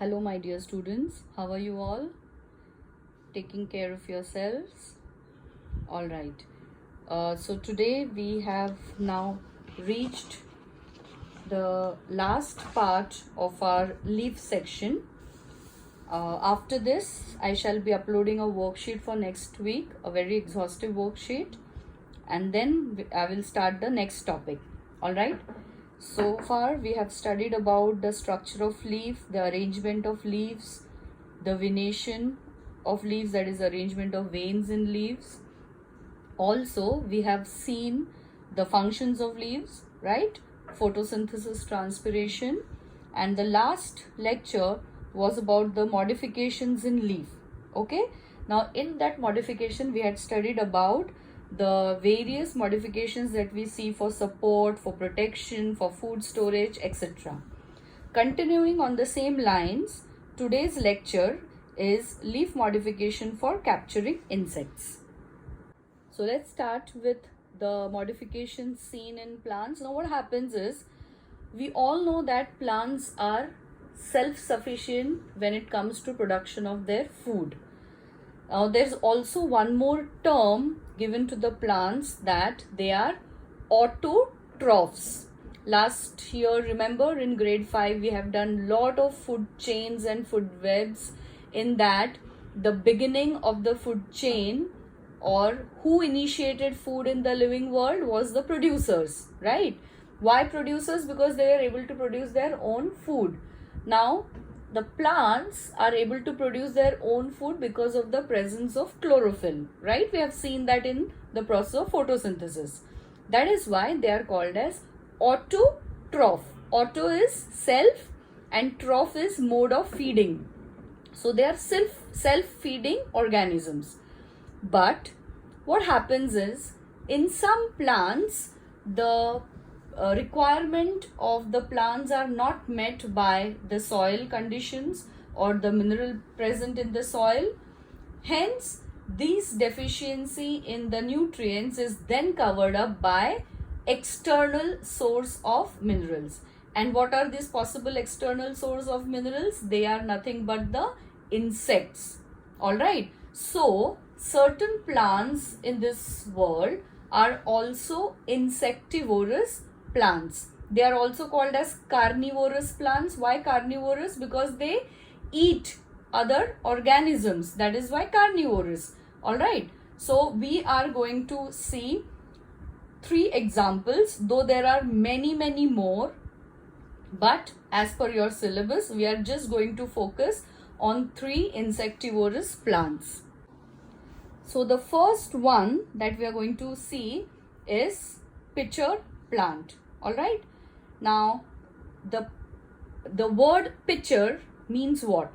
Hello, my dear students. How are you all? Taking care of yourselves? All right. So today we have now reached the last part of our leaf section. After this, I shall be uploading a worksheet for next week, a very exhaustive worksheet, and then I will start the next topic. All right. So far we have studied about the structure of leaf, the arrangement of leaves, the venation of leaves, that is arrangement of veins in leaves. Also we have seen the functions of leaves, right? Photosynthesis, transpiration, and the last lecture was about the modifications in leaf. Okay, now in that modification we had studied about the various modifications that we see for support, for protection, for food storage, etc. Continuing on the same lines, today's lecture is leaf modification for capturing insects. So let's start with the modifications seen in plants. Now what happens is, we all know that plants are self-sufficient when it comes to production of their food. Now there's also one more term given to the plants, that they are autotrophs. Last year, remember, in grade 5 we have done lot of food chains and food webs. In that, the beginning of the food chain, or who initiated food in the living world, was the producers, right? Why producers? Because they are able to produce their own food. Now the plants are able to produce their own food because of the presence of chlorophyll, right? We have seen that in the process of photosynthesis. That is why they are called as autotroph. Auto is self and troph is mode of feeding. So they are self-feeding organisms. But what happens is, in some plants, the requirement of the plants are not met by the soil conditions or the mineral present in the soil. Hence, this deficiency in the nutrients is then covered up by external source of minerals. And what are these possible external source of minerals? They are nothing but the insects. All right. So certain plants in this world are also insectivorous plants. They are also called as carnivorous plants. Why carnivorous? Because they eat other organisms. That is why carnivorous. All right. So we are going to see 3 examples, though there are many more, but as per your syllabus we are just going to focus on 3 insectivorous plants. So the first one that we are going to see is pitcher plant. All right. Now the word pitcher means what?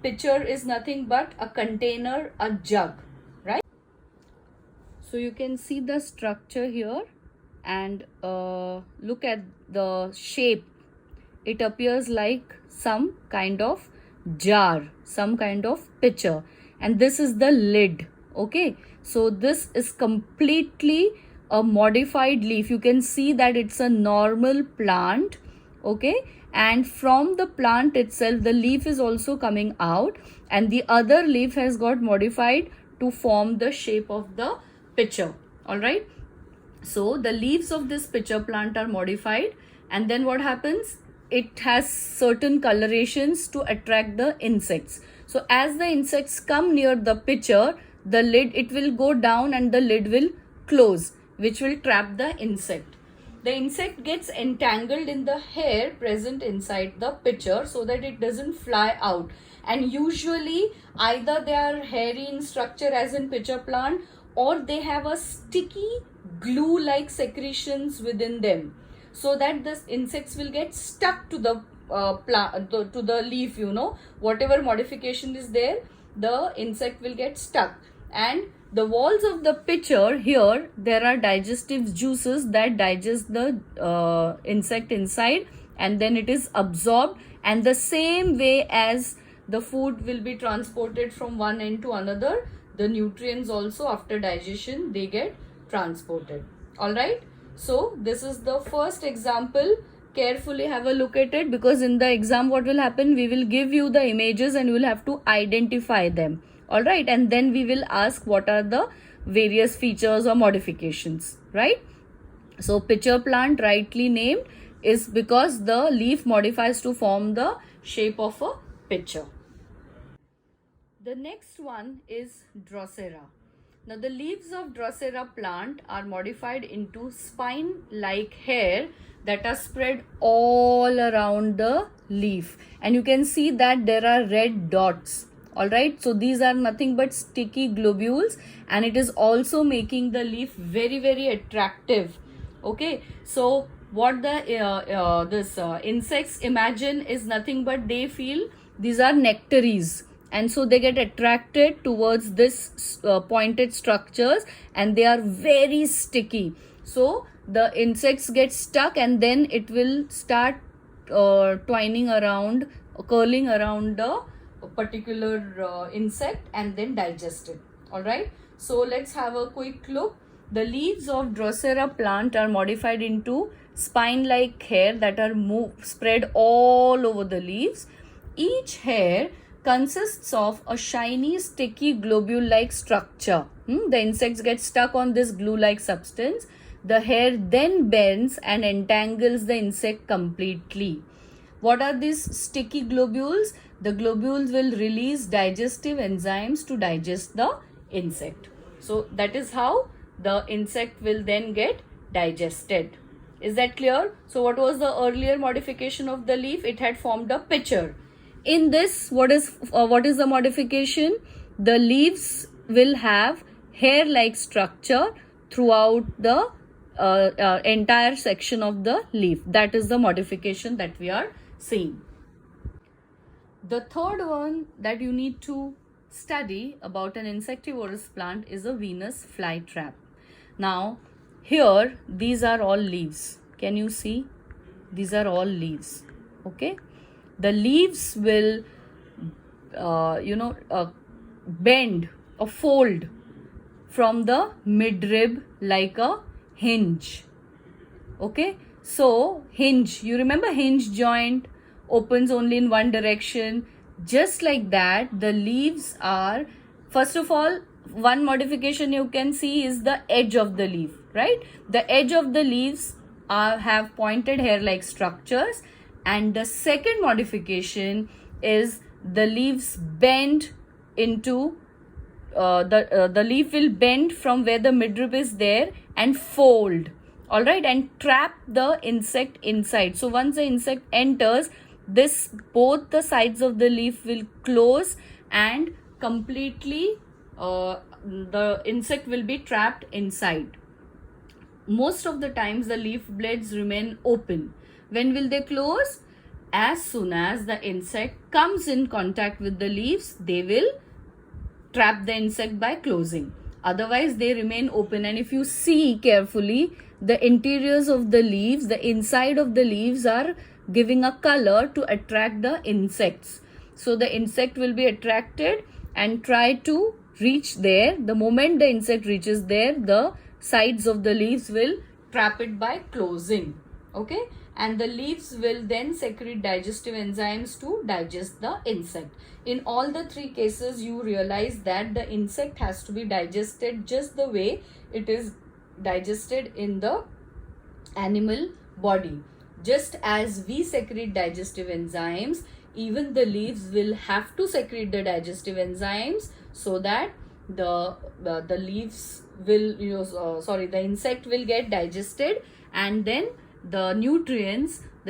Pitcher is nothing but a container, a jug, right? So you can see the structure here and look at the shape. It appears like some kind of jar, some kind of pitcher, and this is the lid. Okay, so this is completely a modified leaf. You can see that it's a normal plant. Okay, and from the plant itself the leaf is also coming out, and the other leaf has got modified to form the shape of the pitcher. All right, so the leaves of this pitcher plant are modified, and then what happens? It has certain colorations to attract the insects. So as the insects come near the pitcher, the lid, it will go down and the lid will close, which will trap the insect. The insect gets entangled in the hair present inside the pitcher so that it doesn't fly out. And usually either they are hairy in structure as in pitcher plant, or they have a sticky glue like secretions within them, so that the insects will get stuck to the to the leaf. You know, whatever modification is there, the insect will get stuck. And the walls of the pitcher, here there are digestive juices that digest the insect inside, and then it is absorbed, and the same way as the food will be transported from one end to another, the nutrients also after digestion they get transported. All right. So this is the first example, carefully have a look at it, because in the exam what will happen, we will give you the images and you will have to identify them. All right, and then we will ask what are the various features or modifications, right? So pitcher plant, rightly named, is because the leaf modifies to form the shape of a pitcher. The next one is Drosera. Now the leaves of Drosera plant are modified into spine-like hair that are spread all around the leaf, and you can see that there are red dots. All right, so these are nothing but sticky globules, and it is also making the leaf very, very attractive. Okay, so what the insects imagine is nothing but they feel these are nectaries, and so they get attracted towards this pointed structures, and they are very sticky. So the insects get stuck, and then it will start twining around, curling around the particular insect, and then digest it. All right, so let's have a quick look. The leaves of Drosera plant are modified into spine-like hair that are spread all over the leaves. Each hair consists of a shiny, sticky globule-like structure. The insects get stuck on this glue-like substance. The hair then bends and entangles the insect completely. What are these sticky globules? The globules will release digestive enzymes to digest the insect. So that is how the insect will then get digested. Is that clear? So what was the earlier modification of the leaf? It had formed a pitcher. In this, what is the modification? The leaves will have hair-like structure throughout the entire section of the leaf. That is the modification that we are seeing. The third one that you need to study about an insectivorous plant is a Venus flytrap. Now, here these are all leaves. Can you see? These are all leaves. Okay. The leaves will, bend or fold from the midrib like a hinge. Okay. So, hinge, you remember hinge joint opens only in one direction. Just like that, the leaves are, first of all, one modification you can see is the edge of the leaf, right? The edge of the leaves have pointed hair-like structures, and the second modification is the leaves bend into the leaf will bend from where the midrib is there and fold, all right, and trap the insect inside. So once the insect enters, both the sides of the leaf will close and completely the insect will be trapped inside. Most of the times the leaf blades remain open. When will they close? As soon as the insect comes in contact with the leaves, they will trap the insect by closing. Otherwise, they remain open. And if you see carefully, the interiors of the leaves, the inside of the leaves are giving a color to attract the insects. So the insect will be attracted and try to reach there. The moment the insect reaches there, the sides of the leaves will trap it by closing. Okay, and the leaves will then secrete digestive enzymes to digest the insect. In all the three cases, you realize that the insect has to be digested just the way it is digested in the animal body. Just as we secrete digestive enzymes, even the leaves will have to secrete the digestive enzymes so that the leaves will the insect will get digested, and then the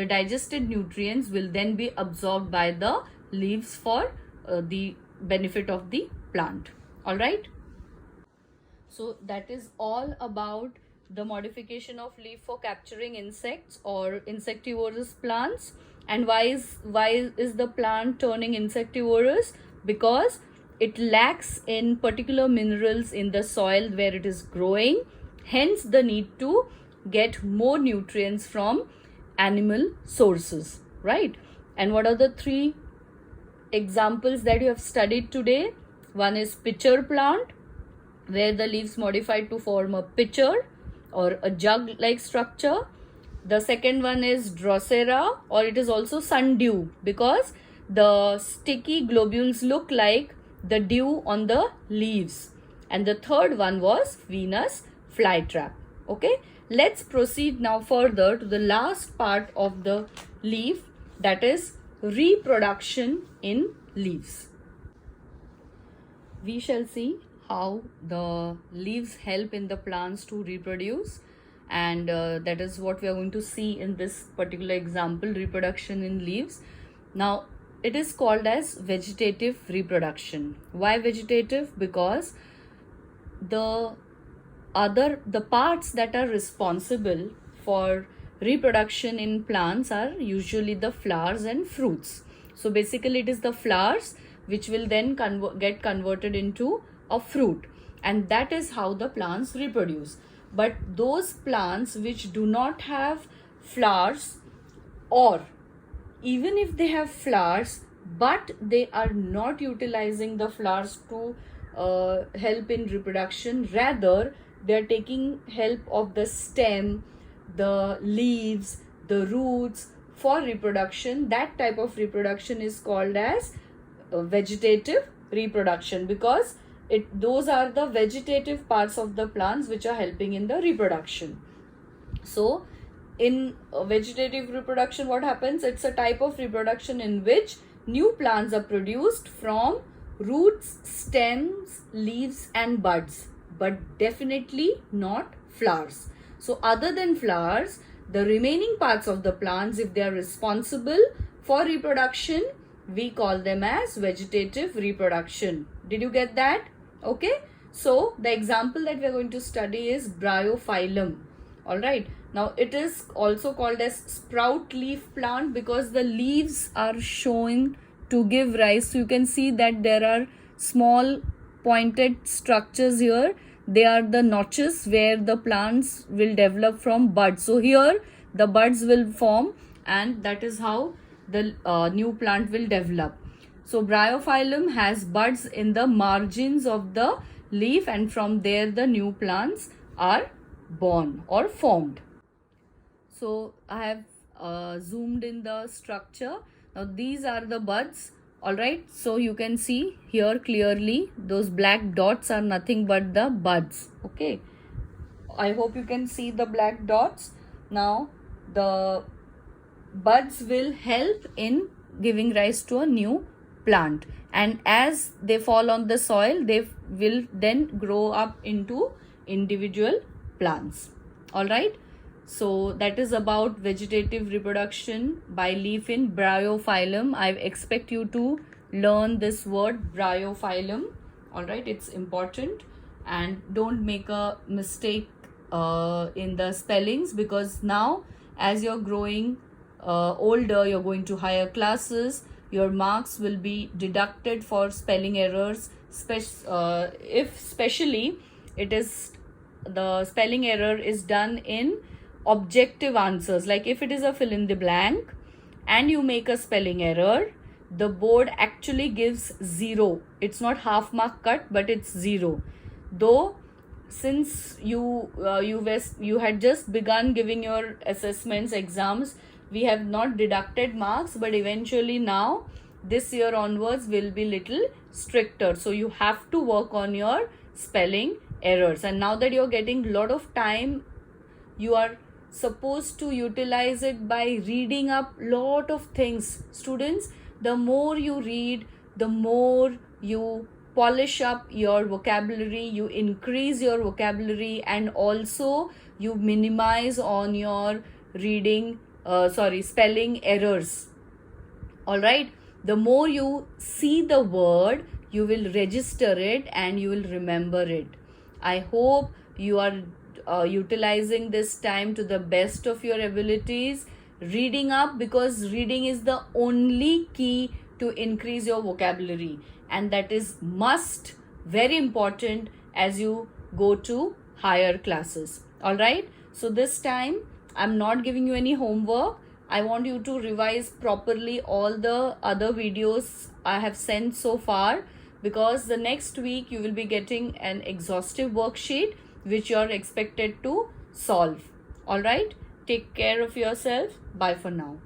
digested nutrients will then be absorbed by the leaves for the benefit of the plant. All right, so that is all about the modification of leaf for capturing insects or insectivorous plants. And why is the plant turning insectivorous? Because it lacks in particular minerals in the soil where it is growing, hence the need to get more nutrients from animal sources, right? And what are the three examples that you have studied today? One is pitcher plant, where the leaves modified to form a pitcher or a jug like structure. The second one is Drosera, or it is also sundew, because the sticky globules look like the dew on the leaves. And the third one was Venus flytrap. Okay, let's proceed now further to the last part of the leaf, that is reproduction in leaves. We shall see how the leaves help in the plants to reproduce, and that is what we are going to see in this particular example, reproduction in leaves. Now it is called as vegetative reproduction. Why vegetative? Because the parts that are responsible for reproduction in plants are usually the flowers and fruits. So basically it is the flowers which will then get converted into a fruit, and that is how the plants reproduce. But those plants which do not have flowers, or even if they have flowers but they are not utilizing the flowers to help in reproduction, rather they are taking help of the stem, the leaves, the roots for reproduction, that type of reproduction is called as vegetative reproduction, because those are the vegetative parts of the plants which are helping in the reproduction. So in vegetative reproduction, what happens? It's a type of reproduction in which new plants are produced from roots, stems, leaves and buds, but definitely not flowers. So other than flowers, the remaining parts of the plants, if they are responsible for reproduction, we call them as vegetative reproduction. Did you get that? Okay. So the example that we are going to study is Bryophyllum. Alright. Now it is also called as sprout leaf plant because the leaves are shown to give rise. So you can see that there are small pointed structures here. They are the notches where the plants will develop from buds. So here the buds will form, and that is how the new plant will develop. So Bryophyllum has buds in the margins of the leaf, and from there the new plants are born or formed. So I have zoomed in the structure. Now these are the buds. Alright, so you can see here clearly those black dots are nothing but the buds. Okay, I hope you can see the black dots. Now the buds will help in giving rise to a new plant, and as they fall on the soil, they will then grow up into individual plants. Alright, so that is about vegetative reproduction by leaf in Bryophyllum. I expect you to learn this word Bryophyllum. Alright, it's important, and don't make a mistake in the spellings, because now as you're growing older, you're going to higher classes, your marks will be deducted for spelling errors, if especially it is the spelling error is done in objective answers. Like if it is a fill in the blank and you make a spelling error, the board actually gives 0. It's not half mark cut, but it's 0. Though since you had just begun giving your assessments, exams, we have not deducted marks, but eventually now this year onwards will be little stricter. So you have to work on your spelling errors, and now that you're getting a lot of time, you are supposed to utilize it by reading up lot of things. Students, the more you read, the more you polish up your vocabulary, you increase your vocabulary, and also you minimize on your reading spelling errors. Alright, the more you see the word, you will register it and you will remember it. I hope you are utilizing this time to the best of your abilities, reading up, because reading is the only key to increase your vocabulary, and that is must, very important as you go to higher classes. Alright, so this time I'm not giving you any homework. I want you to revise properly all the other videos I have sent so far, because the next week you will be getting an exhaustive worksheet which you are expected to solve. Alright, Take care of yourself. Bye for now.